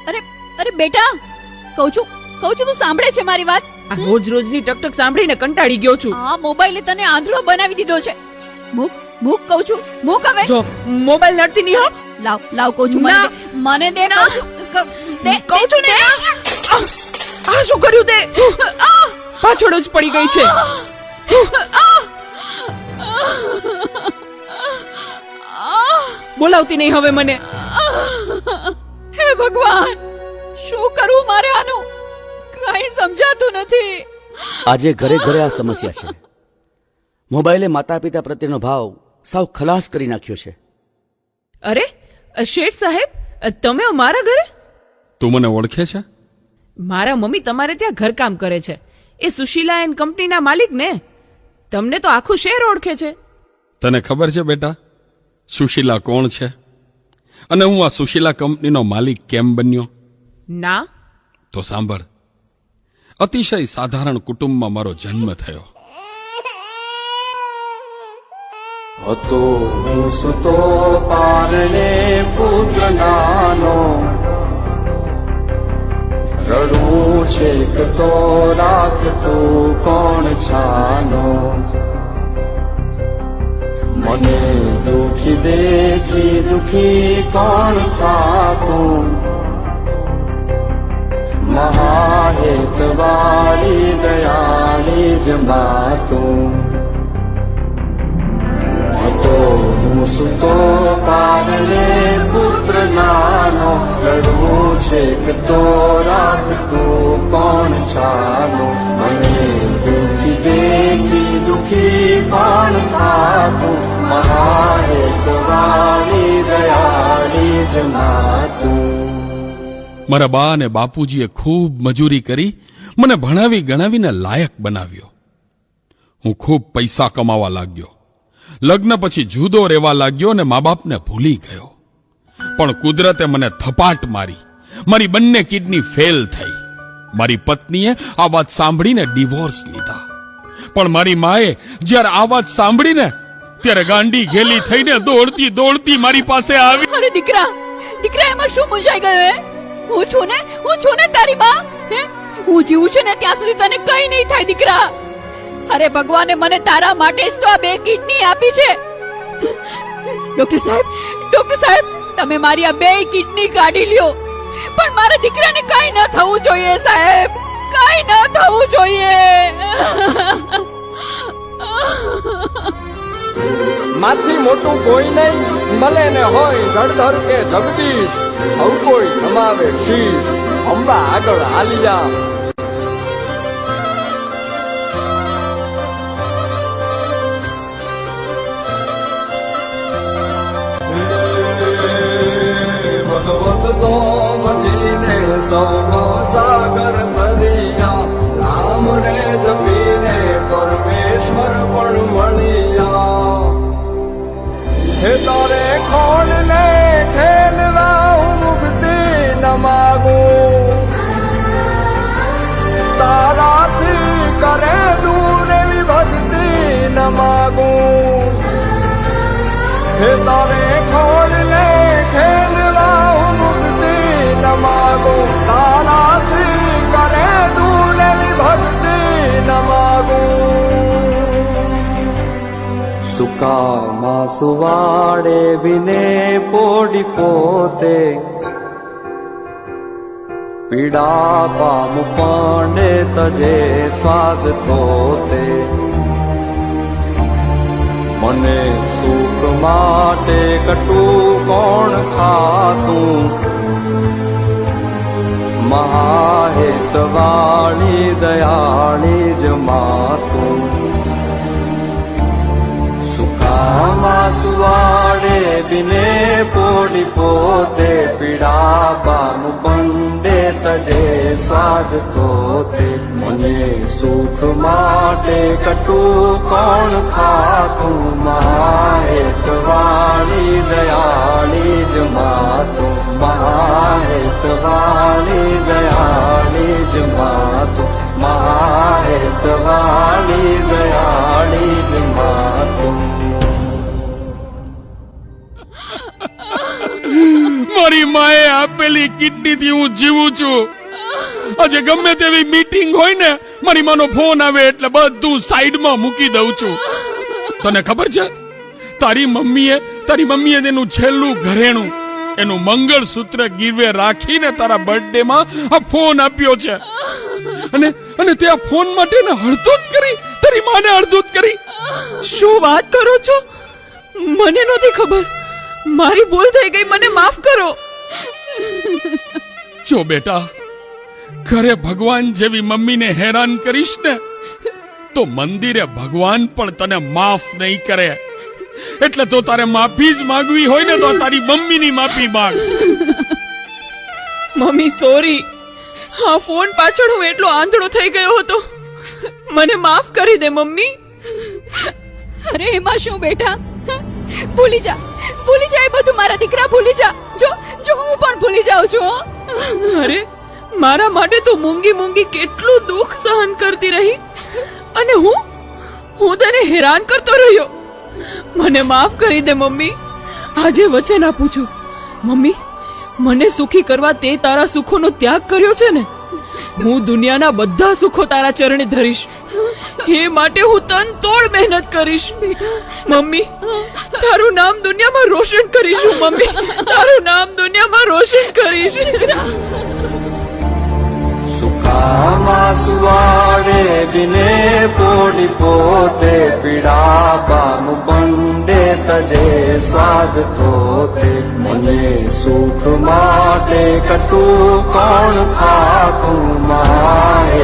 અરે અરે બેટા, કહું છું તું સાંભળે છે મારી વાત? આ રોજ રોજની ટકટક સાંભળીને કંટાળી ગયો છું. આ મોબાઈલે તને આંધળો બનાવી દીધો છે. મૂક મૂક કહું છું, મૂક હવે. જો મોબાઈલ નડતી નહીં હો. લાવ કહું છું, મને દે કહું છું. કહું છું ને. આ શું કર્યું તે? પાછળ જ પડી ગઈ છે. બોલાવતી નહીં હવે મને. હે ભગવાન, શું કરું મારે આનું? કઈ સમજાતું નથી. આજે ઘરે ઘરે આ સમસ્યા છે. મોબાઈલે માતા પિતા પ્રત્યેનો ભાવ સાવ ખલાસ કરી નાખ્યો છે. અરે શેઠ સાહેબ, તમે અમારા ઘરે? તું મને ઓળખે છે? મારા મમ્મી તમારે ત્યાં ઘરકામ કરે છે. એ સુશીલા એન્ડ કંપનીના માલિક ને. તમને તો આખું શહેર ઓળખે છે. તને ખબર છે બેટા સુશીલા કોણ છે અને હું આ સુશીલા કંપનીનો માલિક કેમ બન્યો? ના. તો સાંભળ. અતિશય સાધારણ કુટુંબમાં મારો જન્મ થયો. હતો હું સુતો પારણે પુત્ર નાનો, રડું છેક તો રાખતું કોણ છાનો, મને દુખી દેખી દુખી કોણ થાતું, મહાહેતવાળી દયાળી જ માતું. હતો હું સુતો પારણે પુત્ર નાનો, રડવું છેક તો રાખતું કોણ છાનો, મને દુખી દેખી દુખી કોણ થાતું, મહાહેતવાળી દયાળી જ માતું. મારા બા અને બાપુજીએ ખૂબ મજૂરી કરી મને ભણાવી ગણાવીને લાયક બનાવ્યો. હું ખૂબ પૈસા કમાવા લાગ્યો. લગ્ન પછી જુદો રહેવા લાગ્યો અને મા બાપને ભૂલી ગયો. પણ કુદરતે મને થપાટ મારી. મારી બંને કિડની ફેલ થઈ. મારી પત્નીએ આ વાત સાંભળીને ડિવોર્સ લીધા. પણ મારી માએ જ્યારે આ વાત સાંભળીને ત્યારે ગાંડી ઘેલી થઈને દોડતી દોડતી મારી પાસે આવી. અરે દીકરા, એમાં શું મૂંઝાઈ ગયો? હે, હું છું ને તારી બા. હે, હું જીવું છું ને ત્યાં સુધી તને કઈ નહીં થાય દીકરા. અરે ભગવાને મને તારા માટે જ તો આ 2 કિડની આપી છે. ડોક્ટર સાહેબ, તમે મારી આ 2 કિડની કાઢી લ્યો, પણ મારા દીકરાને કઈ ન થવું જોઈએ સાહેબ, કઈ ન થવું જોઈએ. માથી મોટું કોઈ નહીં, મળે ને હોય જળધર કે જગદીશ, સૌ કોઈ નમાવે શીશ, અંબા આગળ આલિયા. ભગવત તો મજીને સૌનો સાગર તરિયા, રામ ને જપીને પરમેશ્વર પણ મળ્યા. હે તારે ખોડ ને ખેલવા હું મુક્તિ ન માગું, તારાથી કરે દૂર એવી ભક્તિ ન માગું. હે તારે ખોડ ને ખેલવા હું મુક્તિ ન માગું, તારાથી કરે દૂર એવી ભક્તિ ન માગું. સુકામાં સુવાડે વિને પોડી પોતે, પીડા પામ પાંડે તજે સ્વાદ તોતે. મને સુખ માટે કટું કોણ ખાતું, મહાહેતવાળી દયાળી જ માતું. સુકામાં સુવાડે બિને પોડી પોતે, પીડા પામ પંડે તજે સ્વાદ તોતે. મને સુખ માટે કટું કોણ ખાતું, મહાહેતવાળી દયાળી જ માતું, મહાહેતવાળી દયાળી જ માતું, મહાહેતવાળી દયાળી જ માતું. મારી માએ આપેલી પડેલી કિડનીથી હું જીવું છું. આજે ગમે તેવી મીટિંગ હોય ને, મારી માનો ફોન આવે એટલે બધું સાઈડમાં મૂકી દઉં છું. તને ખબર છે, તારી મમ્મીએ તેનું છેલ્લું ઘરેણું, એનું મંગળસૂત્ર ગીરવે રાખીને તારા બર્થડે માં આ ફોન આપ્યો છે. અને તે આ ફોન માટે હળધૂત કરી, તારી માને હળધૂત કરી. શું વાત કરો છો? મને નહોતી ખબર. મારી ભૂલ થઈ ગઈ, મને માફ કરો. જો બેટા, ઘરે ભગવાન જેવી મમ્મીને હેરાન કરીશ ને તો મંદિરે ભગવાન પણ તને માફ નહીં કરે. એટલે તો તારે માફી જ માંગવી હોય ને તો તારી મમ્મીની માફી માંગ. મમ્મી સોરી, હા ફોન પાછળ હું એટલો આંધળો થઈ ગયો હતો. મને માફ કરી દે મમ્મી. અરે એમાં શું બેટા, ભૂલી જા એ બધું. મારા દીકરા ભૂલી જા. જો હું પણ ભૂલી જાઉં છું હો. અરે મારા માટે તો મૂંગી કેટલું દુઃખ સહન કરતી રહી, અને હું તને હેરાન કરતો રહ્યો. મને માફ કરી દે મમ્મી. આજે વચન આપું છું મમ્મી, મને સુખી કરવા તે તારા સુખોનો ત્યાગ કર્યો છે ને, હું દુનિયાના બધા સુખો તારા ચરણે ધરીશ. એ માટે હું તન તોડ મહેનત કરીશ. મમ્મી, તારું નામ દુનિયામાં રોશન કરીશ. મમ્મી, તારું નામ દુનિયામાં રોશન કરીશ. સુખામાં સુવાડે દિને પોડી પોતે પીડા બામુ બંડે તજે સ્વાદ તોતે. મને સુખ માટે કટુ કોણ ખાતું માહે